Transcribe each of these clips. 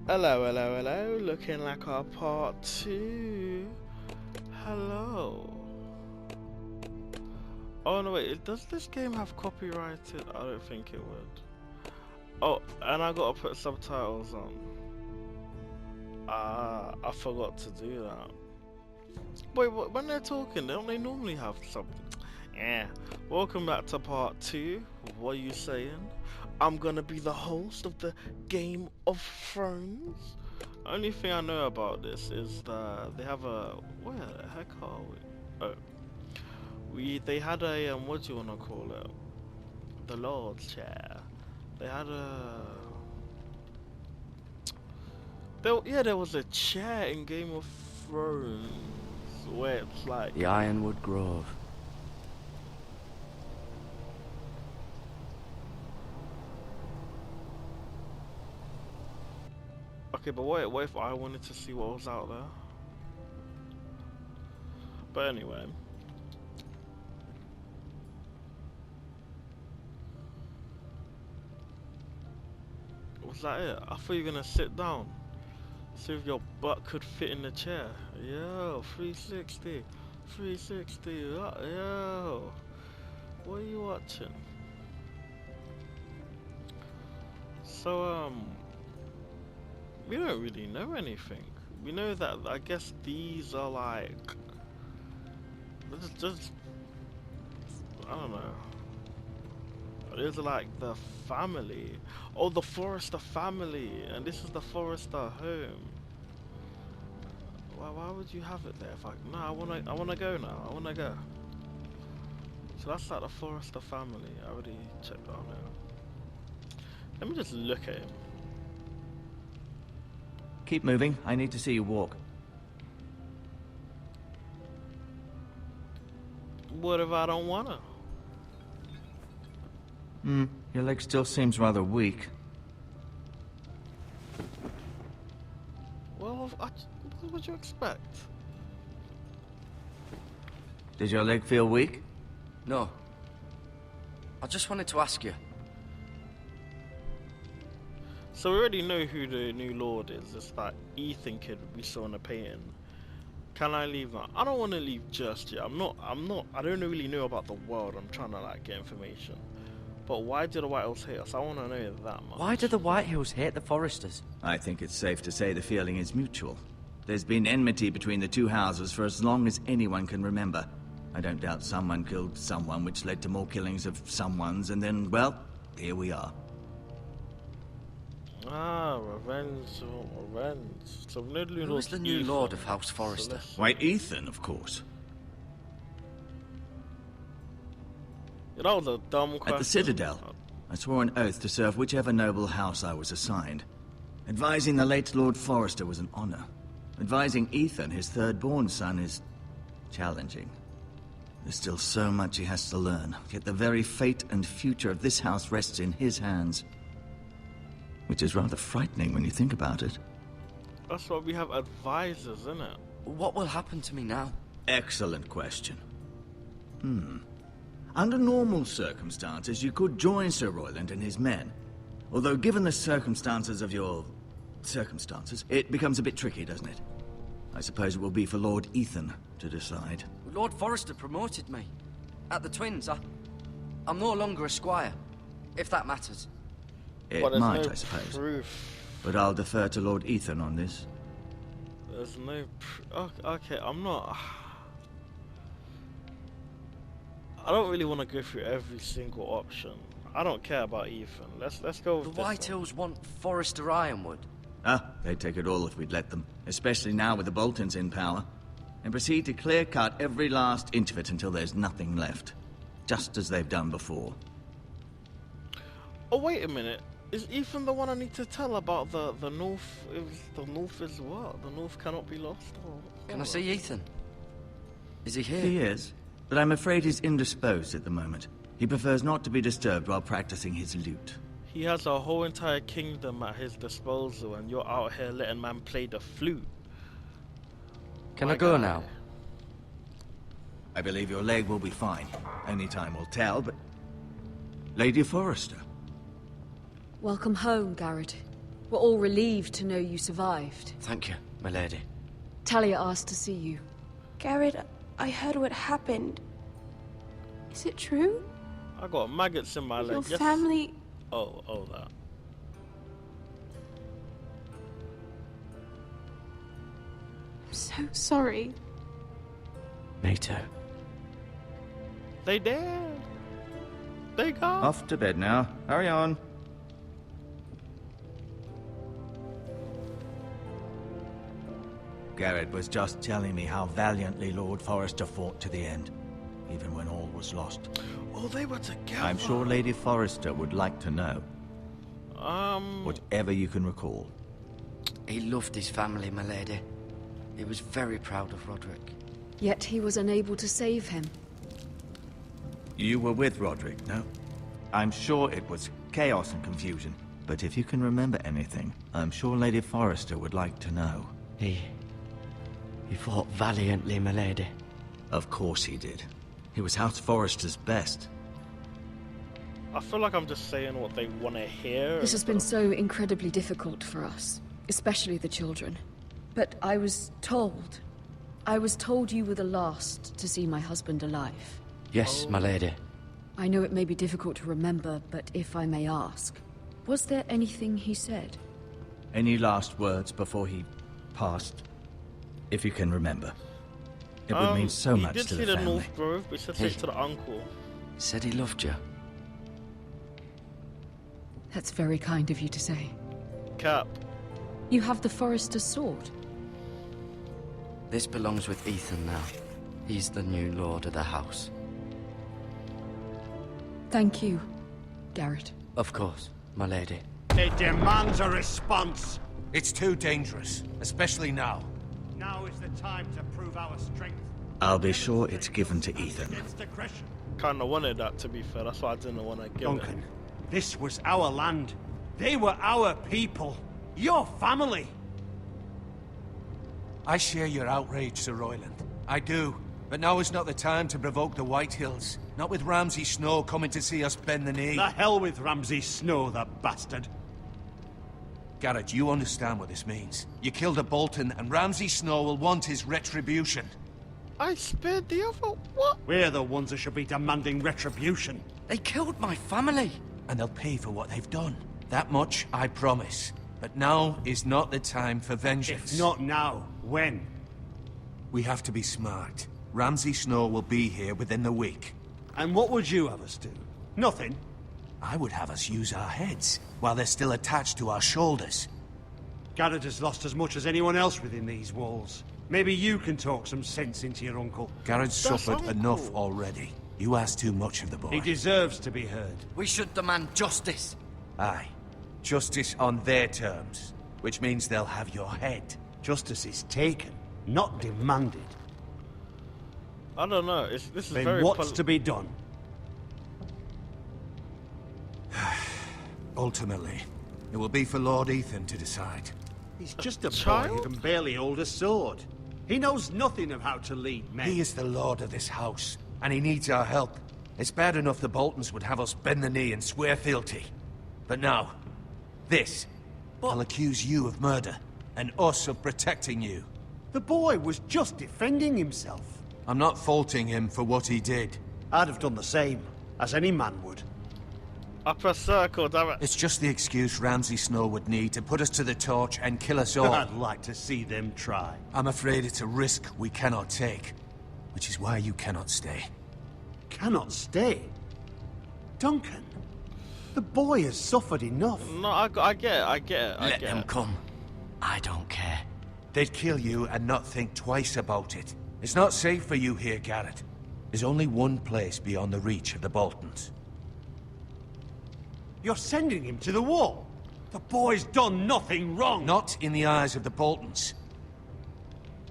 Hello, hello, hello. Looking like our part 2. Hello. Oh no, wait. Does this game have copyrighted? I don't think it would. Oh, and I gotta put subtitles on. Ah, I forgot to do that. Wait, when they're talking, don't they normally have something? Yeah. Welcome back to part 2. What are you saying? I'm gonna be the host of the Game of Thrones. Only thing I know about this is that they have a... Where the heck are we? Oh. They had a, what do you wanna call it? The Lord's Chair. They had a... there was a chair in Game of Thrones where it's like... The Ironwood Grove. Okay, but what if I wanted to see what was out there? But anyway. Was that it? I thought you were gonna sit down. See if your butt could fit in the chair. Yo, 360. 360. Yo. What are you watching? So, we don't really know anything. We know that, I guess these are like... just I don't know. These are like the family. Oh, the Forrester family. And this is the Forrester home. Why would you have it there? If no, I wanna go now. I wanna go. So that's like the Forrester family. I already checked out now. Let me just look at him. Keep moving. I need to see you walk. What if I don't wanna? Your leg still seems rather weak. Well, what would you expect? Did your leg feel weak? No. I just wanted to ask you. So we already know who the new Lord is. It's that Ethan kid we saw in the painting. Can I leave now? I don't want to leave just yet. I don't really know about the world. I'm trying to like get information. But why did the Whitehills hate us? I want to know that much. Why do the Whitehills hate the Forresters? I think it's safe to say the feeling is mutual. There's been enmity between the two houses for as long as anyone can remember. I don't doubt someone killed someone, which led to more killings of someones, and then, well, here we are. Ah, revenge, revenge. So Who's the new Lord of House Forrester? Why, Ethan, of course. That was a dumb question. At the Citadel, I swore an oath to serve whichever noble house I was assigned. Advising the late Lord Forrester was an honor. Advising Ethan, his third-born son, is challenging. There's still so much he has to learn, yet the very fate and future of this house rests in his hands. Which is rather frightening when you think about it. That's why we have advisors, isn't it? What will happen to me now? Excellent question. Under normal circumstances, you could join Sir Royland and his men. Although given the circumstances of your... circumstances, it becomes a bit tricky, doesn't it? I suppose it will be for Lord Ethan to decide. Lord Forrester promoted me. At the Twins, I'm no longer a squire, if that matters. It But might, no I suppose. proof. But I'll defer to Lord Ethan on this. There's no okay, I'm not... I don't really want to go through every single option. I don't care about Ethan. Let's go with The this one. Whitehills want Forrester Ironwood. They'd take it all if we'd let them. Especially now with the Boltons in power. And proceed to clear-cut every last inch of it until there's nothing left. Just as they've done before. Oh, wait a minute. Is Ethan the one I need to tell about the North? The North is what? The North cannot be lost? Can I see Ethan? Is he here? He is, but I'm afraid he's indisposed at the moment. He prefers not to be disturbed while practicing his lute. He has a whole entire kingdom at his disposal, and you're out here letting man play the flute. Can My I go guy. now? I believe your leg will be fine. Only time will tell, but... Lady Forrester. Welcome home, Garrett. We're all relieved to know you survived. Thank you, my lady. Talia asked to see you. Garrett, I heard what happened. Is it true? I got maggots in my leg. Your Yes. family... Oh, that. I'm so sorry. Me too. They dead. They gone. Off to bed now. Hurry on. Garrett was just telling me how valiantly Lord Forrester fought to the end, even when all was lost. Oh, they were together. I'm sure Lady Forrester would like to know. Whatever you can recall. He loved his family, my lady. He was very proud of Roderick. Yet he was unable to save him. You were with Roderick, no? I'm sure it was chaos and confusion. But if you can remember anything, I'm sure Lady Forrester would like to know. He fought valiantly, my lady. Of course he did. He was House Forrester's best. I feel like I'm just saying what they want to hear. This has been so incredibly difficult for us, especially the children. But I was told you were the last to see my husband alive. Yes, my lady. I know it may be difficult to remember, but if I may ask, was there anything he said? Any last words before he passed? If you can remember. It would mean so much to the He did see the family. North Grove, but he said take it to the uncle. He said he loved you. That's very kind of you to say. Cap. You have the Forrester's sword. This belongs with Ethan now. He's the new lord of the house. Thank you, Garrett. Of course, my lady. It demands a response. It's too dangerous, especially now. Now is the time to prove our strength. I'll be sure it's given to Ethan. Against aggression. Kind of wanted that, to be fair. That's why I didn't want to give Duncan, it. this was our land. They were our people. Your family. I share your outrage, Sir Royland. I do. But now is not the time to provoke the White Hills. Not with Ramsay Snow coming to see us bend the knee. The hell with Ramsay Snow, the bastard. Garrett, you understand what this means. You killed a Bolton, and Ramsay Snow will want his retribution. I spared the other. What? We're the ones that should be demanding retribution. They killed my family. And they'll pay for what they've done. That much I promise. But now is not the time for vengeance. If not now, when? We have to be smart. Ramsay Snow will be here within the week. And what would you have us do? Nothing. I would have us use our heads, while they're still attached to our shoulders. Garrett has lost as much as anyone else within these walls. Maybe you can talk some sense into your uncle. Garrett's That's suffered uncle. enough already. You ask too much of the boy. He deserves to be heard. We should demand justice. Aye. Justice on their terms, which means they'll have your head. Justice is taken, not demanded. I don't know. This is Then very. what's to be done? Ultimately, it will be for Lord Ethan to decide. He's just a boy child? who can barely hold a sword. He knows nothing of how to lead men. He is the lord of this house, and he needs our help. It's bad enough the Boltons would have us bend the knee and swear fealty. But now, this. I'll accuse you of murder, and us of protecting you. The boy was just defending himself. I'm not faulting him for what he did. I'd have done the same, as any man would. I press circle, damn it. It's just the excuse Ramsay Snow would need to put us to the torch and kill us all. I'd like to see them try. I'm afraid it's a risk we cannot take, which is why you cannot stay. Cannot stay. Duncan, the boy has suffered enough. No, I get it. I get it. I Let get them it. come. I don't care. They'd kill you and not think twice about it. It's not safe for you here, Garrett. There's only one place beyond the reach of the Boltons. You're sending him to the wall. The boy's done nothing wrong. Not in the eyes of the Boltons.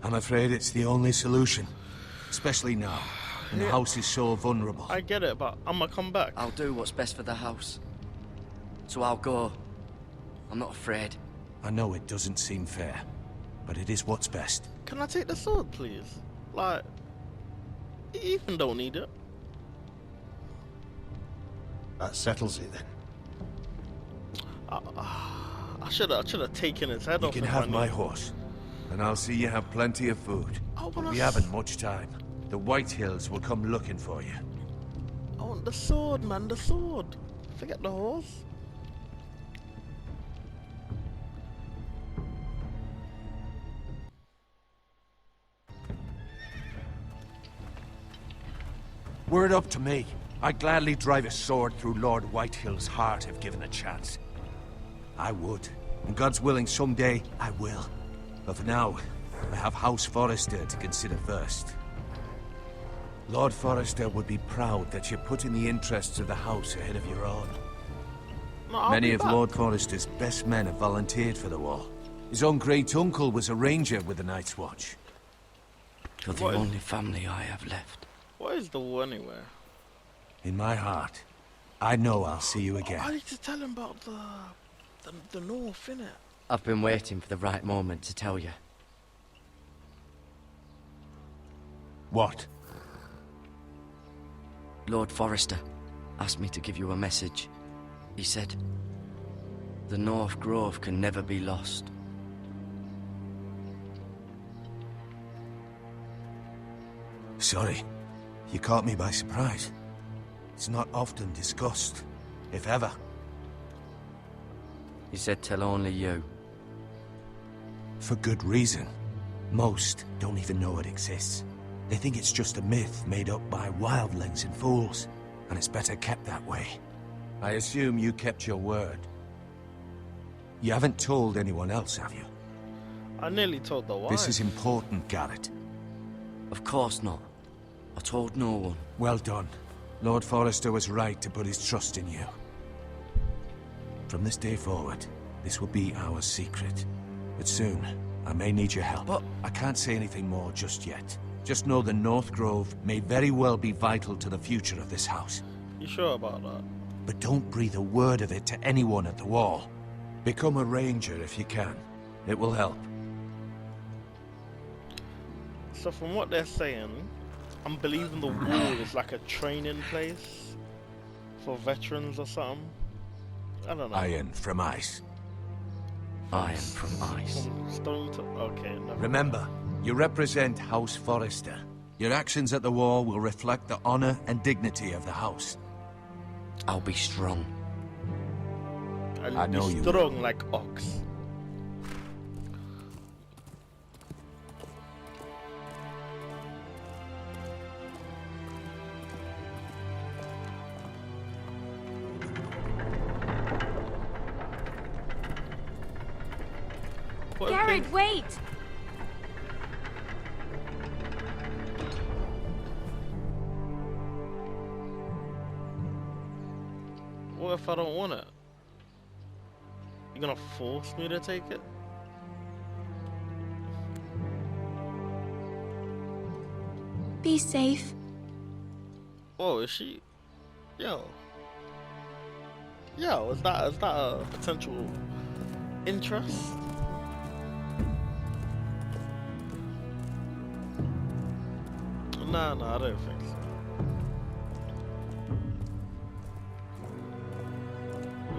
I'm afraid it's the only solution. Especially now, when the house is so vulnerable. I get it, but I'm gonna come back. I'll do what's best for the house. So I'll go. I'm not afraid. I know it doesn't seem fair, but it is what's best. Can I take the sword, please? Like, Ethan don't need it. That settles it then. I I should have taken his head You off. can if have I knew. my horse, and I'll see you have plenty of food. I But wanna we haven't much time. The White Hills will come looking for you. I want the sword, man, the sword. Forget the horse. Were it up to me, I'd gladly drive a sword through Lord Whitehill's heart if given a chance. I would. And God's willing, someday I will. But for now, I have House Forrester to consider first. Lord Forrester would be proud that you're putting the interests of the house ahead of your own. No, I'll Many be of back. Lord Forrester's best men have volunteered for the war. His own great uncle was a ranger with the Night's Watch. You're the What is- only family I have left. What is the war anywhere? In my heart, I know I'll see you I again. need to tell him about the north, innit? I've been waiting for the right moment to tell you. What? Lord Forrester asked me to give you a message. He said, the North Grove can never be lost. Sorry. You caught me by surprise. It's not often discussed, if ever. He said tell only you. For good reason. Most don't even know it exists. They think it's just a myth made up by wildlings and fools, and it's better kept that way. I assume you kept your word. You haven't told anyone else, have you? I nearly told the wife. This is important, Garrett. Of course not. I told no one. Well done. Lord Forrester was right to put his trust in you. From this day forward, this will be our secret. But soon, I may need your help. But- I can't say anything more just yet. Just know the North Grove may very well be vital to the future of this house. You sure about that? But don't breathe a word of it to anyone at the wall. Become a ranger if you can. It will help. So from what they're saying, I'm believing the wall is like a training place for veterans or something. I don't know. Iron from ice. Iron from ice. From stone to... Okay, never. Remember, you represent House Forrester. Your actions at the wall will reflect the honor and dignity of the house. I'll be strong. And I know be you strong like ox. What if Garrett, they- wait! What if I don't want it? You gonna force me to take it? Be safe. Oh, is she? Yo. Yo, is that a potential interest? Nah, I don't think so.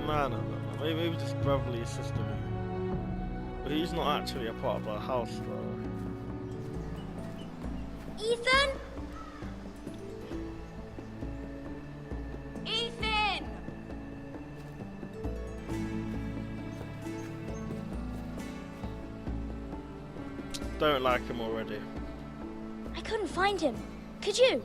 Nah. Maybe just brotherly sister. But he's not actually a part of our house, though. Ethan? Ethan! Don't like him already. I couldn't find him. Could you?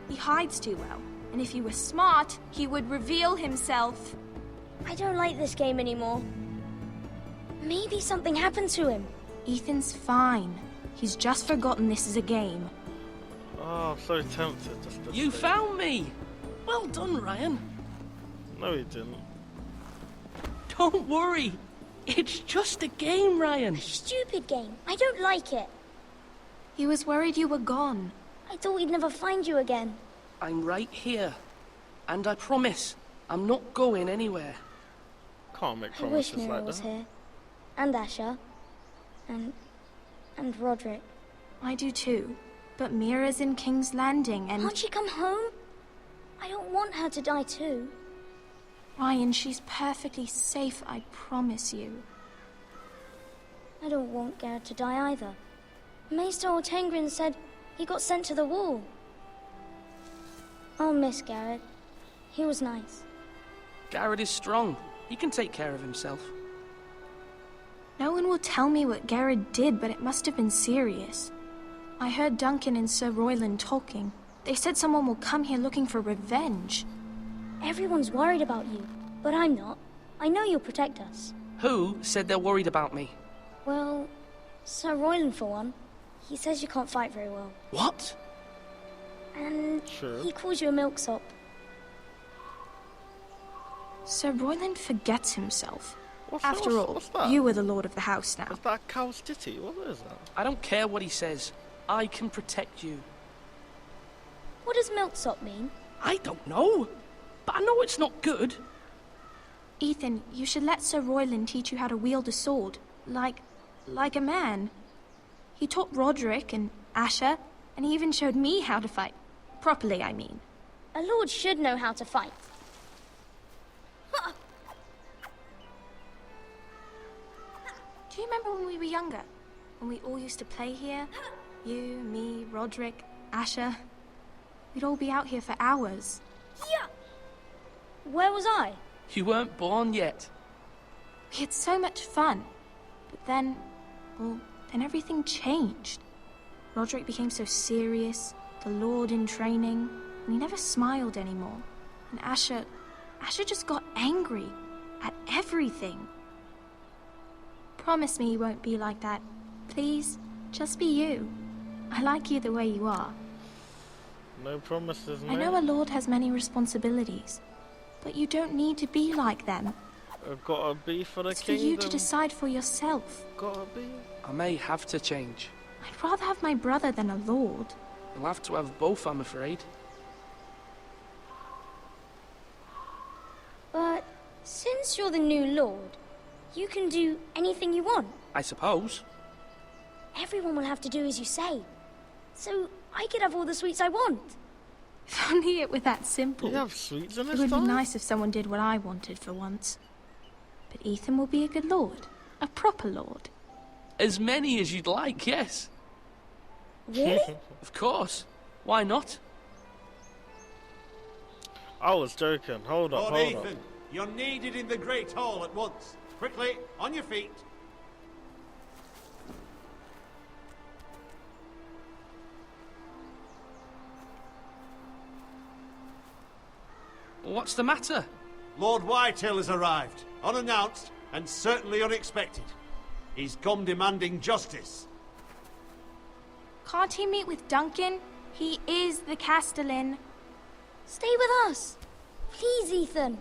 He hides too well. And if he were smart, he would reveal himself. I don't like this game anymore. Maybe something happened to him. Ethan's fine. He's just forgotten this is a game. Oh, I'm so tempted just to You stay. found me! Well done, Ryan. No, he didn't. Don't worry. It's just a game, Ryan. Stupid game. I don't like it. He was worried you were gone. I thought we'd never find you again. I'm right here. And I promise, I'm not going anywhere. Can't make I wish promises Mira like was that. here. And Asher. And Roderick. I do too. But Mira's in King's Landing and... Can't she come home? want her to die too. Ryan, she's perfectly safe, I promise you. I don't want Garrett to die either. Maester Ortengrin said he got sent to the wall. I'll miss Garrett. He was nice. Garrett is strong. He can take care of himself. No one will tell me what Garrett did, but it must have been serious. I heard Duncan and Sir Royland talking. They said someone will come here looking for revenge. Everyone's worried about you, but I'm not. I know you'll protect us. Who said they're worried about me? Well, Sir Royland for one. He says you can't fight very well. What? And Sure. he calls you a milksop. Sir Royland forgets himself. What's After that? all, What's that? you are the lord of the house now. Is that Cow's Titty? What is that? I don't care what he says. I can protect you. What does milksop mean? I don't know. But I know it's not good. Ethan, you should let Sir Royland teach you how to wield a sword. Like a man. He taught Roderick and Asher, and he even showed me how to fight. Properly, I mean. A lord should know how to fight. Do you remember when we were younger? When we all used to play here? You, me, Roderick, Asher. We'd all be out here for hours. Yeah. Where was I? You weren't born yet. We had so much fun. But then, well, then everything changed. Roderick became so serious, the Lord in training, and he never smiled anymore. And Asher just got angry at everything. Promise me you won't be like that. Please, just be you. I like you the way you are. No promises, mate. I know a lord has many responsibilities, but you don't need to be like them. I've gotta be for the It's kingdom. for you to decide for yourself. Gotta be. I may have to change. I'd rather have my brother than a lord. You'll have to have both, I'm afraid. But since you're the new lord, you can do anything you want. I suppose. Everyone will have to do as you say. So I could have all the sweets I want. If only it were that simple. You have sweets in It this would be time? nice if someone did what I wanted for once. But Ethan will be a good lord. A proper lord. As many as you'd like, yes. Really? Of course. Why not? I was joking. Hold up, Lord hold Ethan, up. you're needed in the Great Hall at once. Quickly, on your feet. What's the matter? Lord Whitehill has arrived, unannounced and certainly unexpected. He's come demanding justice. Can't he meet with Duncan? He is the Castellan. Stay with us. Please, Ethan.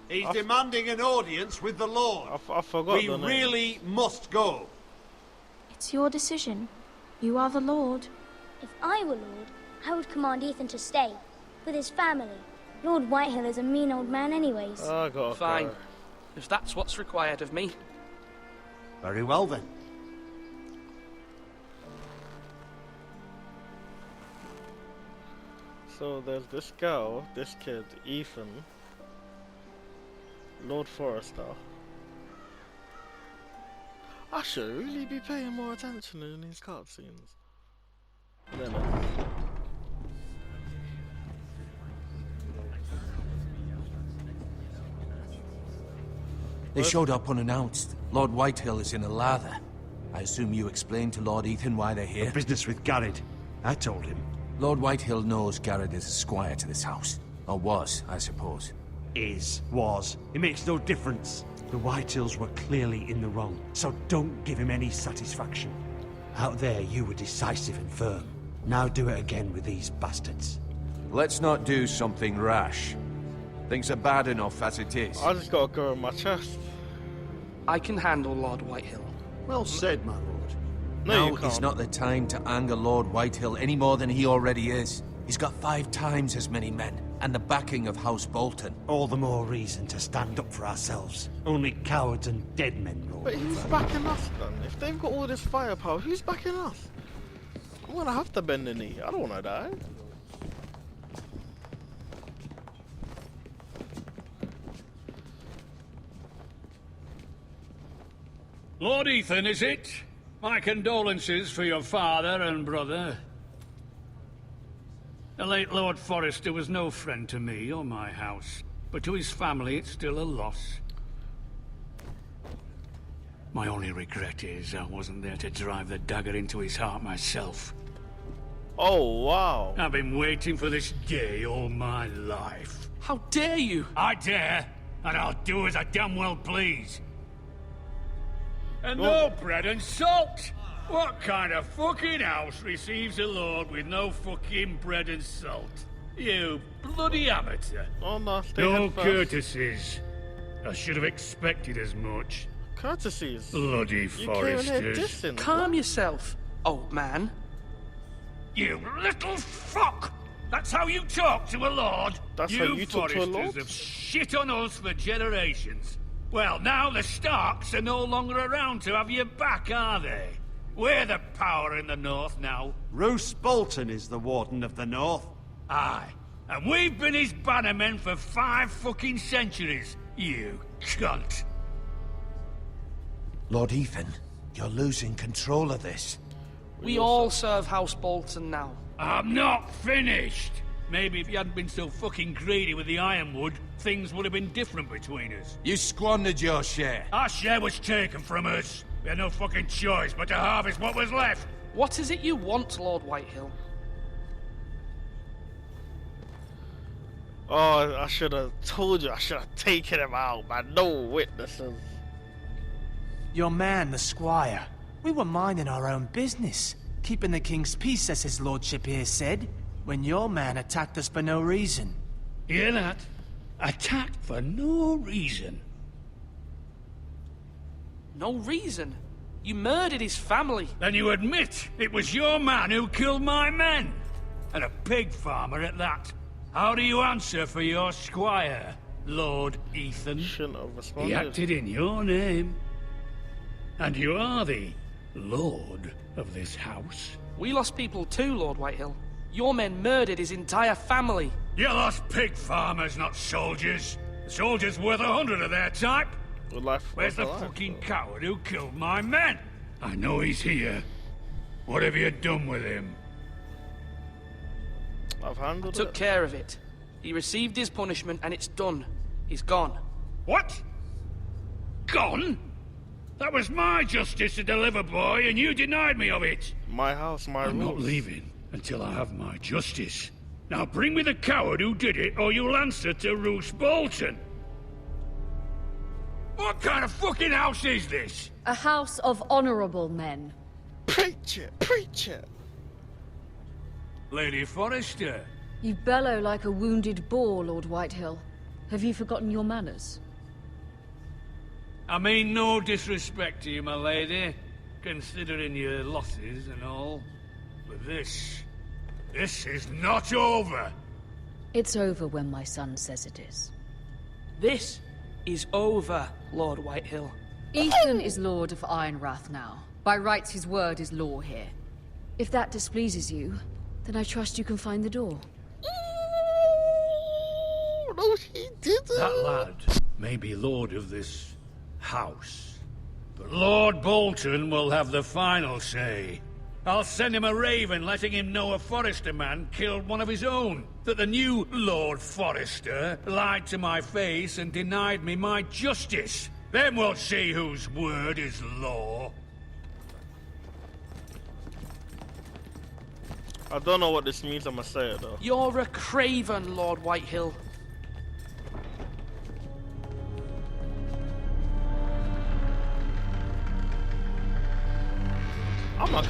He's demanding an audience with the Lord. I forgot We the name. really must go. It's your decision. You are the lord. If I were lord, I would command Ethan to stay with his family. Lord Whitehill is a mean old man anyways. I gotta Fine. go. If that's what's required of me. Very well then. So there's this girl, this kid, Ethan, Lord Forrester. I should really be paying more attention in these cutscenes. I don't know. They showed up unannounced. Lord Whitehill is in a lather. I assume you explained to Lord Ethan why they're here? Business with Garrett. I told him. Lord Whitehill knows Garrett is a squire to this house. Or was, I suppose. Was. It makes no difference. The Whitehills were clearly in the wrong, so don't give him any satisfaction. Out there, you were decisive and firm. Now do it again with these bastards. Let's not do something rash. Things are bad enough as it is. I just gotta go in my chest. I can handle Lord Whitehill. Well said, my lord. No, you Now can't. is not the time to anger Lord Whitehill any more than he already is. He's got 5 times as many men, and the backing of House Bolton. All the more reason to stand up for ourselves. Only cowards and dead men roll. But who's backing us then? If they've got all this firepower, who's backing us? I'm gonna have to bend the knee. I don't wanna die. Lord Ethan, is it? My condolences for your father and brother. The late Lord Forrester was no friend to me or my house, but to his family it's still a loss. My only regret is I wasn't there to drive the dagger into his heart myself. Oh, wow. I've been waiting for this day all my life. How dare you? I dare, and I'll do as I damn well please. And no bread and salt! What kind of fucking house receives a lord with no fucking bread and salt? You bloody amateur. Oh, no, No courtesies. I should have expected as much. Courtesies? Bloody You came in here Forresters. dissing. Calm yourself, old man. You little fuck! That's how you talk to a lord? That's how you talk to a Forresters lord? have shit on us for generations. Well, now the Starks are no longer around to have your back, are they? We're the power in the north now. Roose Bolton is the Warden of the North. Aye. And we've been his bannermen for 5 fucking centuries, you cunt. Lord Ethan, you're losing control of this. We all serve House Bolton now. I'm not finished! Maybe if you hadn't been so fucking greedy with the ironwood, things would have been different between us. You squandered your share. Our share was taken from us. We had no fucking choice but to harvest what was left. What is it you want, Lord Whitehill? Oh, I should have told you. I should have taken him out, man. No witnesses. Your man, the squire. We were minding our own business. Keeping the king's peace, as his lordship here said, when your man attacked us for no reason. Hear that? Attacked for no reason. No reason? You murdered his family. Then you admit it was your man who killed my men. And a pig farmer at that. How do you answer for your squire, Lord Ethan? Shouldn't have responded. He acted in your name. And you are the lord of this house. We lost people too, Lord Whitehill. Your men murdered his entire family. You lost pig farmers, not soldiers. The soldiers worth 100 of their type. Where's the fucking coward who killed my men? I know he's here. What have you done with him? I've handled Took care of it. He received his punishment and it's done. He's gone. What? Gone? That was my justice to deliver, boy, and you denied me of it. My house, my I'm not rules. leaving until I have my justice. Now bring me the coward who did it, or you'll answer to Roose Bolton. What kind of fucking house is this? A house of honorable men. Preach it, preach it. Lady Forrester. You bellow like a wounded boar, Lord Whitehill. Have you forgotten your manners? I mean no disrespect to you, my lady, considering your losses and all. But this is not over. It's over when my son says it is. This is over, Lord Whitehill. Ethan is Lord of Ironrath now. By rights, his word is law here. If that displeases you, then I trust you can find the door. No, he didn't. That lad may be lord of this house, but Lord Bolton will have the final say. I'll send him a raven letting him know a Forrester man killed one of his own. That the new Lord Forrester lied to my face and denied me my justice. Then we'll see whose word is law. I don't know what this means, I'm gonna say it though. You're a craven, Lord Whitehill. I'm like,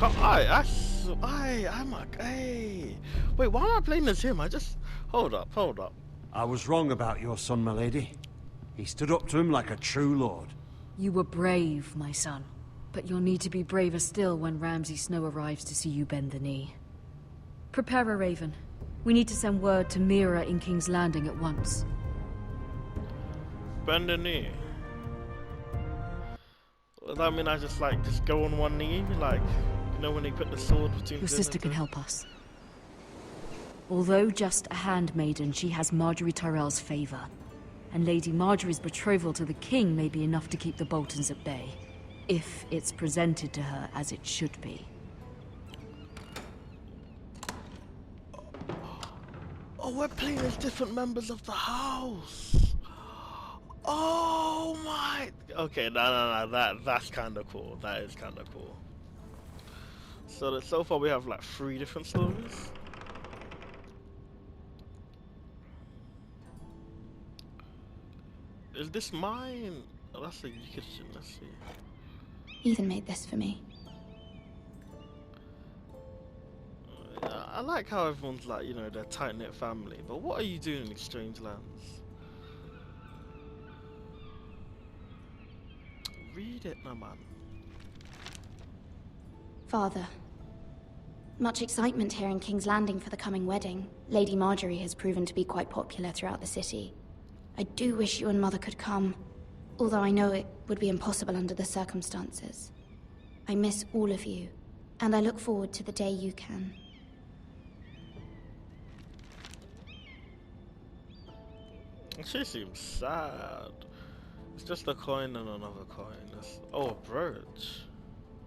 hey. Wait, why am I playing as him? Hold up. I was wrong about your son, my lady. He stood up to him like a true lord. You were brave, my son. But you'll need to be braver still when Ramsay Snow arrives to see you bend the knee. Prepare a raven. We need to send word to Mira in King's Landing at once. Bend the knee. Does that mean I just go on one knee? Like, you know when they put the sword between Your the sister can help us. Although just a handmaiden, she has Marjorie Tyrell's favor. And Lady Marjorie's betrothal to the king may be enough to keep the Boltons at bay. if it's presented to her as it should be. Oh, we're playing as different members of the house. Oh my. Okay, no. That's kind of cool. That is kind of cool. So far we have like 3 different stories. Is this mine? Oh, that's a kitchen. Let's see. Ethan made this for me. I like how everyone's like, you know, they're tight-knit family, but what are you doing in these strange lands? Read it, no man. Father. Much excitement here in King's Landing for the coming wedding. Lady Marjorie has proven to be quite popular throughout the city. I do wish you and Mother could come, although I know it would be impossible under the circumstances. I miss all of you, and I look forward to the day you can. She seems sad. It's just a coin and another coin. Oh, a brooch.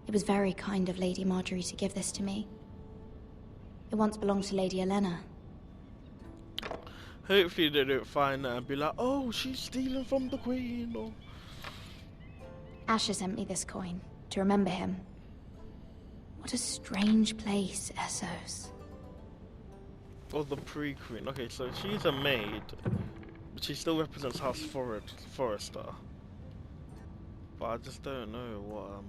It was very kind of Lady Marjorie to give this to me. It once belonged to Lady Elena. Hopefully they don't find that and be like, oh, she's stealing from the queen. Or... Asher sent me this coin to remember him. What a strange place, Essos. Or the pre-queen. Okay, so she's a maid, but she still represents House Forrester. But I just don't know what,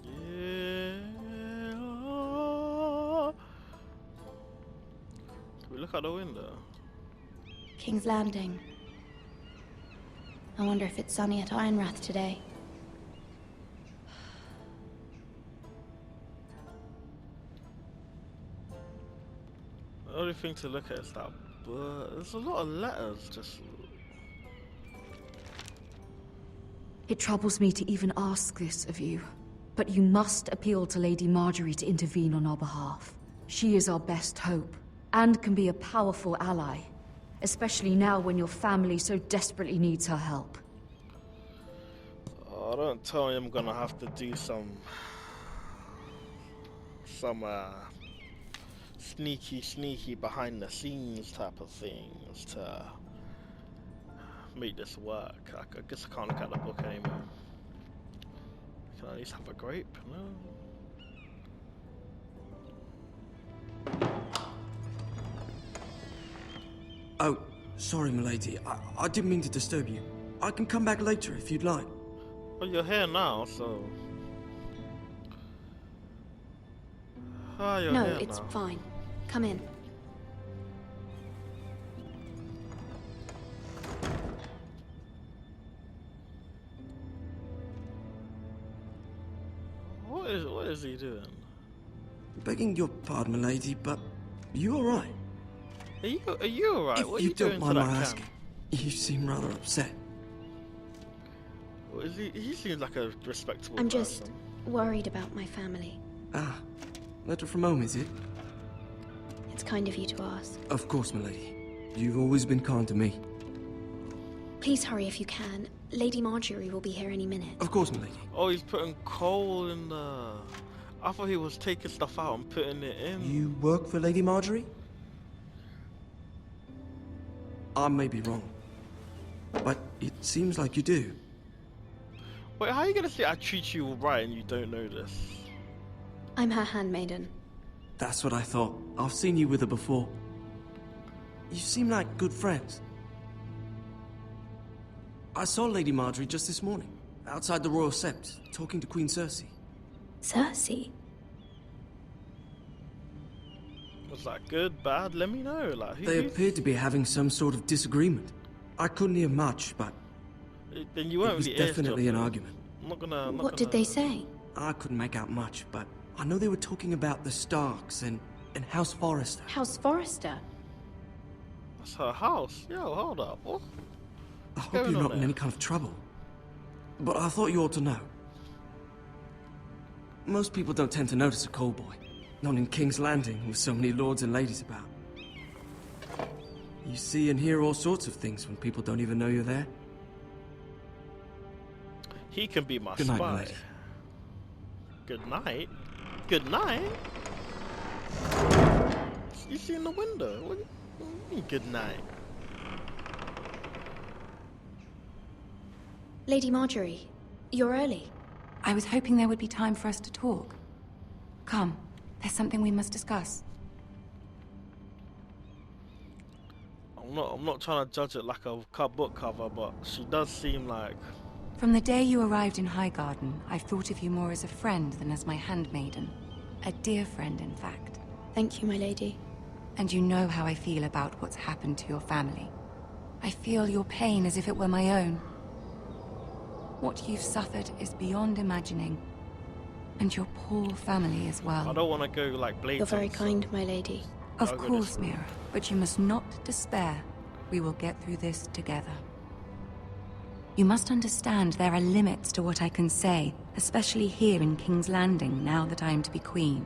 yeah. Can we look out the window? King's Landing. I wonder if it's sunny at Ironrath today. The only thing to look at is that, but there's a lot of letters just... It troubles me to even ask this of you, but you must appeal to Lady Marjorie to intervene on our behalf. She is our best hope, and can be a powerful ally, especially now when your family so desperately needs her help. Oh, don't tell me I'm gonna have to do some sneaky behind the scenes type of things to make this work. I guess I can't look at the book anymore. Can I at least have a grape? No. Oh, sorry, milady. I didn't mean to disturb you. I can come back later if you'd like. Well, you're here now, so... Ah, you're No, here it's now. fine. Come in. What is he doing? Begging your pardon, milady, but you all right? Are you alright? What are you doing to that camp? Asking, you seem rather upset. Well, he seems like a respectable I'm person. just worried about my family. Ah, letter from home, is it? It's kind of you to ask. Of course, milady. You've always been kind to me. Please hurry if you can. Lady Marjorie will be here any minute. Of course, milady. Oh, he's putting coal in the... I thought he was taking stuff out and putting it in. You work for Lady Marjorie? I may be wrong, but it seems like you do. Wait, how are you gonna say I treat you right and you don't know this? I'm her handmaiden. That's what I thought. I've seen you with her before. You seem like good friends. I saw Lady Marjorie just this morning, outside the Royal Sept, talking to Queen Cersei. Cersei? Was that good, bad? Let me know. Like, They appeared to be having some sort of disagreement. I couldn't hear much, but then you weren't it was really definitely an eavesdropping. argument. I'm not gonna. What did they say? I couldn't make out much, but I know they were talking about the Starks and House Forrester. House Forrester? That's her house. Yo, hold up. What? I hope you're not in any kind of trouble. But I thought you ought to know. Most people don't tend to notice a coal boy. Not in King's Landing, with so many lords and ladies about. You see and hear all sorts of things when people don't even know you're there. He can be my Good night, spy. milady. Good night? Good night? You see in the window? What do you mean good night? Lady Marjorie, you're early. I was hoping there would be time for us to talk. Come, there's something we must discuss. I'm not trying to judge it like a book cover, but she does seem like... From the day you arrived in Highgarden, I've thought of you more as a friend than as my handmaiden. A dear friend, in fact. Thank you, my lady. And you know how I feel about what's happened to your family. I feel your pain as if it were my own. What you've suffered is beyond imagining. And your poor family as well. I don't want to go like blatant. You're very kind, my lady. Of course, Mira, but you must not despair. We will get through this together. You must understand there are limits to what I can say, especially here in King's Landing, now that I am to be queen.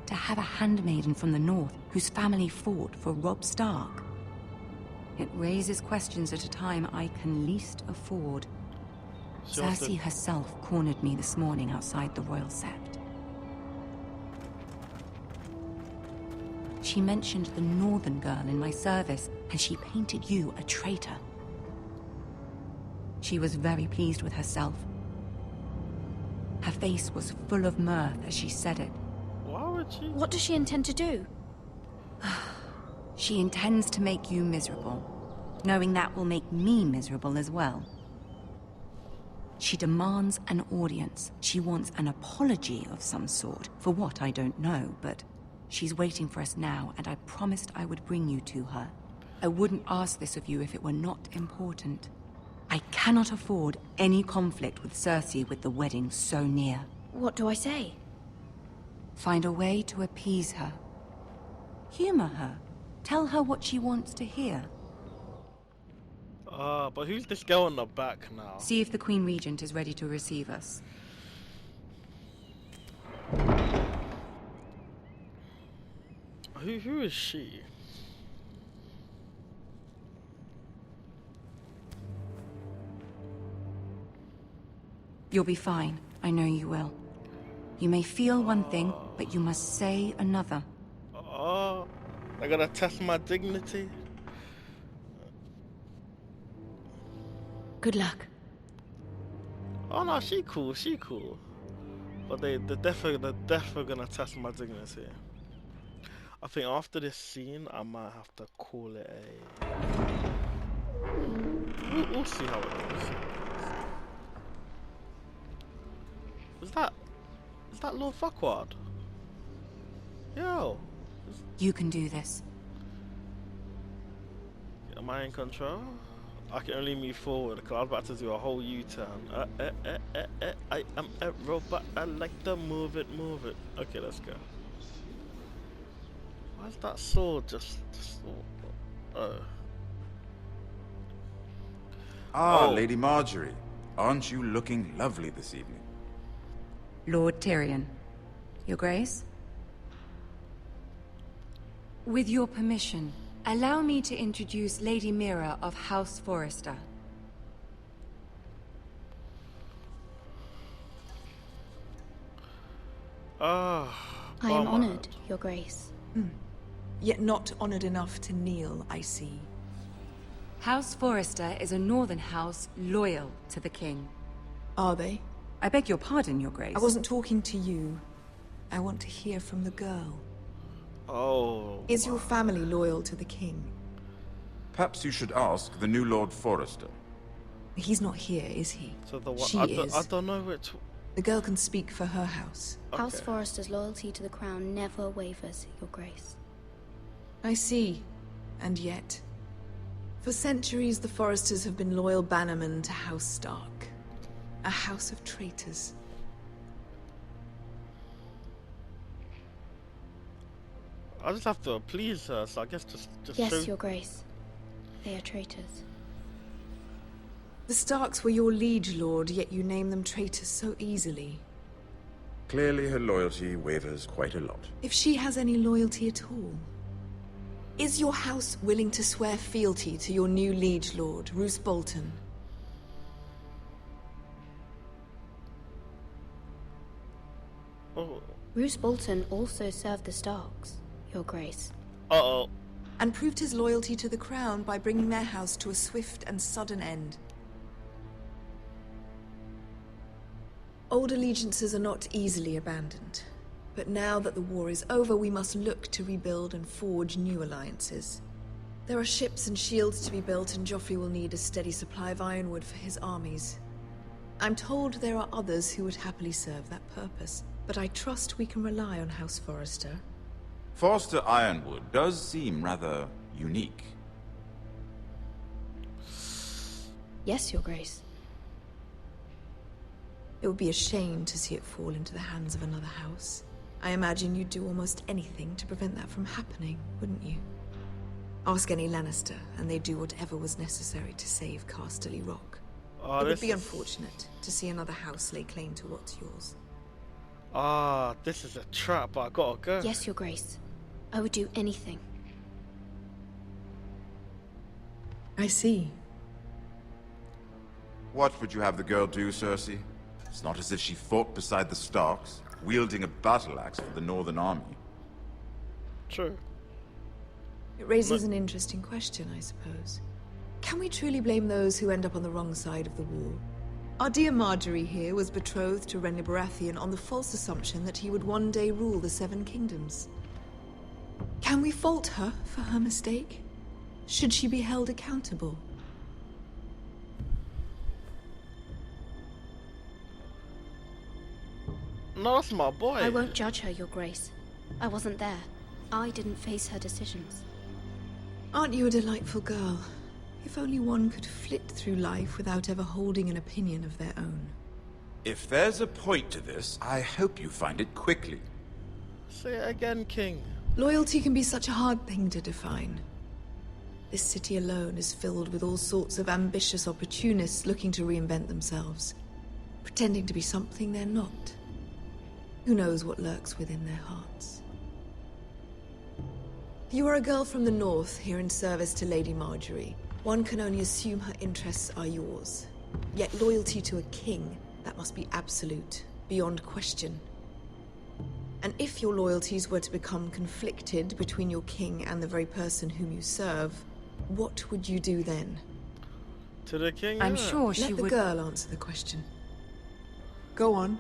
To have a handmaiden from the north whose family fought for Robb Stark. It raises questions at a time I can least afford. Cersei herself cornered me this morning outside the Royal Sept. She mentioned the northern girl in my service, and she painted you a traitor. She was very pleased with herself. Her face was full of mirth as she said it. Why would she? What does she intend to do? She intends to make you miserable, knowing that will make me miserable as well. She demands an audience. She wants an apology of some sort, for what I don't know, but she's waiting for us now, and I promised I would bring you to her. I wouldn't ask this of you if it were not important. I cannot afford any conflict with Cersei with the wedding so near. What do I say? Find a way to appease her. Humor her. Tell her what she wants to hear. But who's this girl on the back now? See if the Queen Regent is ready to receive us. Who is she? You'll be fine. I know you will. You may feel one thing, but you must say another. Oh, I gotta test my dignity. Good luck. Oh no, she cool, she cool. But they're definitely gonna test my dignity. I think after this scene, I might have to call it a... We'll see how it goes. Is that Lord Fuckward? Yo. You can do this. Am I in control? I can only move forward because I was about to do a whole U-turn. I am a robot. I like to move it, move it. Okay, let's go. Why's that sword just Oh. Lady Marjorie. Aren't you looking lovely this evening? Lord Tyrion. Your Grace? With your permission, allow me to introduce Lady Mira of House Forrester. I am honored, Your Grace. Yet not honored enough to kneel, I see. House Forrester is a northern house loyal to the king. Are they? I beg your pardon, Your Grace. I wasn't talking to you. I want to hear from the girl. Oh. Is your family loyal to the king? Perhaps you should ask the new Lord Forrester. He's not here, is he? So the what? She is. I don't know which... The girl can speak for her house. Okay. House Forrester's loyalty to the crown never wavers, Your Grace. I see. And yet... For centuries, the Forresters have been loyal bannermen to House Stark. A house of traitors. I just have to please her, so I guess just Yes, show... Your Grace. They are traitors. The Starks were your liege lord, yet you name them traitors so easily. Clearly her loyalty wavers quite a lot. If she has any loyalty at all. Is your house willing to swear fealty to your new liege lord, Roose Bolton? Oh. Roose Bolton also served the Starks, Your Grace. Uh-oh. And proved his loyalty to the crown by bringing their house to a swift and sudden end. Old allegiances are not easily abandoned. But now that the war is over, we must look to rebuild and forge new alliances. There are ships and shields to be built, and Joffrey will need a steady supply of ironwood for his armies. I'm told there are others who would happily serve that purpose, but I trust we can rely on House Forrester. Forrester Ironwood does seem rather unique. Yes, Your Grace. It would be a shame to see it fall into the hands of another house. I imagine you'd do almost anything to prevent that from happening, wouldn't you? Ask any Lannister, and they'd do whatever was necessary to save Casterly Rock. Oh, it would be unfortunate to see another house lay claim to what's yours. Ah, this is a trap, but I gotta go. Yes, Your Grace. I would do anything. I see. What would you have the girl do, Cersei? It's not as if she fought beside the Starks, wielding a battle axe for the Northern Army. True. It raises an interesting question, I suppose. Can we truly blame those who end up on the wrong side of the war? Our dear Marjorie here was betrothed to Renly Baratheon on the false assumption that he would one day rule the Seven Kingdoms. Can we fault her for her mistake? Should she be held accountable? No, that's my boy. I won't judge her, Your Grace. I wasn't there. I didn't face her decisions. Aren't you a delightful girl? If only one could flit through life without ever holding an opinion of their own. If there's a point to this, I hope you find it quickly. Say it again, King. Loyalty can be such a hard thing to define. This city alone is filled with all sorts of ambitious opportunists looking to reinvent themselves, pretending to be something they're not. Who knows what lurks within their hearts? You are a girl from the north, here in service to Lady Marjorie. One can only assume her interests are yours. Yet loyalty to a king, that must be absolute, beyond question. And if your loyalties were to become conflicted between your king and the very person whom you serve, what would you do then? To the king? I'm sure she would... Let the girl answer the question. Go on.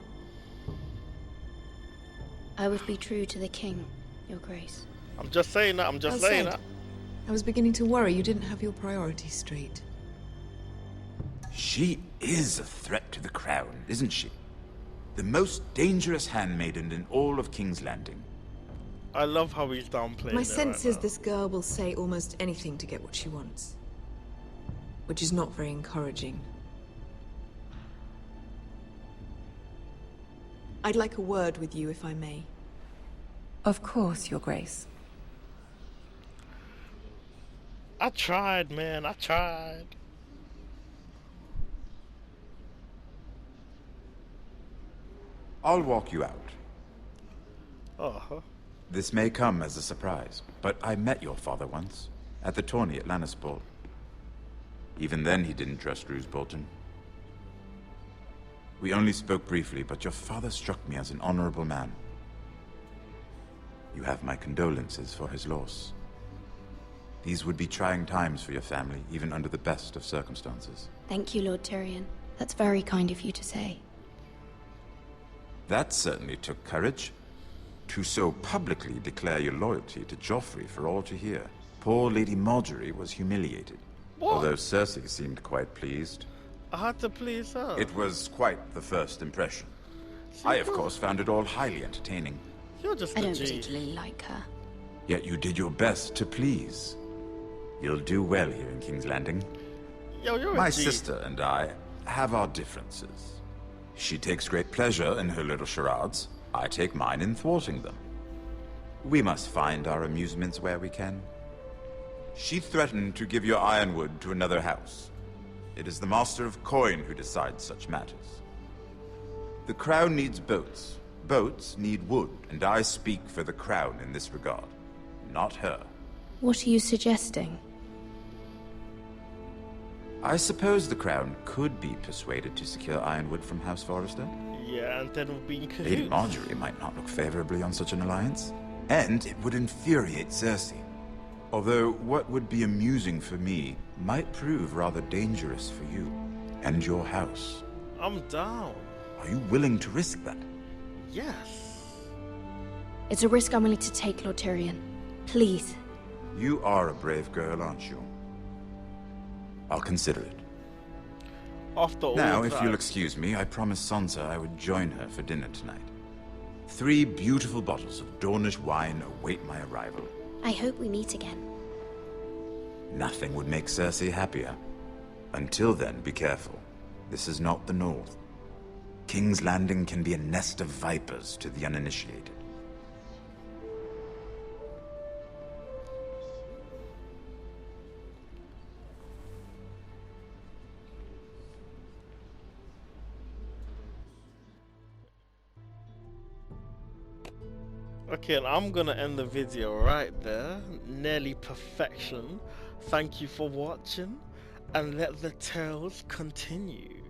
I would be true to the king, Your Grace. I'm just saying that, I'm just saying that. I was beginning to worry you didn't have your priorities straight. She is a threat to the crown, isn't she? The most dangerous handmaiden in all of King's Landing. I love how he's downplaying My it sense right is now. this girl will say almost anything to get what she wants. Which is not very encouraging. I'd like a word with you, if I may. Of course, Your Grace. I tried, man. I tried. I'll walk you out. Uh-huh. This may come as a surprise, but I met your father once, at the tourney at Lannisport. Even then he didn't trust Roose Bolton. We only spoke briefly, but your father struck me as an honorable man. You have my condolences for his loss. These would be trying times for your family, even under the best of circumstances. Thank you, Lord Tyrion. That's very kind of you to say. That certainly took courage. To so publicly declare your loyalty to Joffrey for all to hear. Poor Lady Marjorie was humiliated. What? Although Cersei seemed quite pleased. I had to please her. It was quite the first impression. I, of course, found it all highly entertaining. You're just I a don't G. particularly like her. Yet you did your best to please. You'll do well here in King's Landing. Yo, you're My a G. sister and I have our differences. She takes great pleasure in her little charades. I take mine in thwarting them. We must find our amusements where we can. She threatened to give your ironwood to another house. It is the Master of Coin who decides such matters. The Crown needs boats. Boats need wood, and I speak for the Crown in this regard, not her. What are you suggesting? I suppose the Crown could be persuaded to secure ironwood from House Forrester. Yeah, and then we'll be in Lady cahoots. Marjorie might not look favorably on such an alliance, and it would infuriate Cersei. Although what would be amusing for me might prove rather dangerous for you and your house. I'm down. Are you willing to risk that? Yes. It's a risk I'm willing to take, Lord Tyrion. Please. You are a brave girl, aren't you? I'll consider it. After all Now, that, if you'll excuse me, I promised Sansa I would join her for dinner tonight. 3 beautiful bottles of Dornish wine await my arrival. I hope we meet again. Nothing would make Cersei happier. Until then, be careful. This is not the North. King's Landing can be a nest of vipers to the uninitiated. Okay, and I'm gonna end the video right there. Nearly perfection. Thank you for watching, and let the tales continue.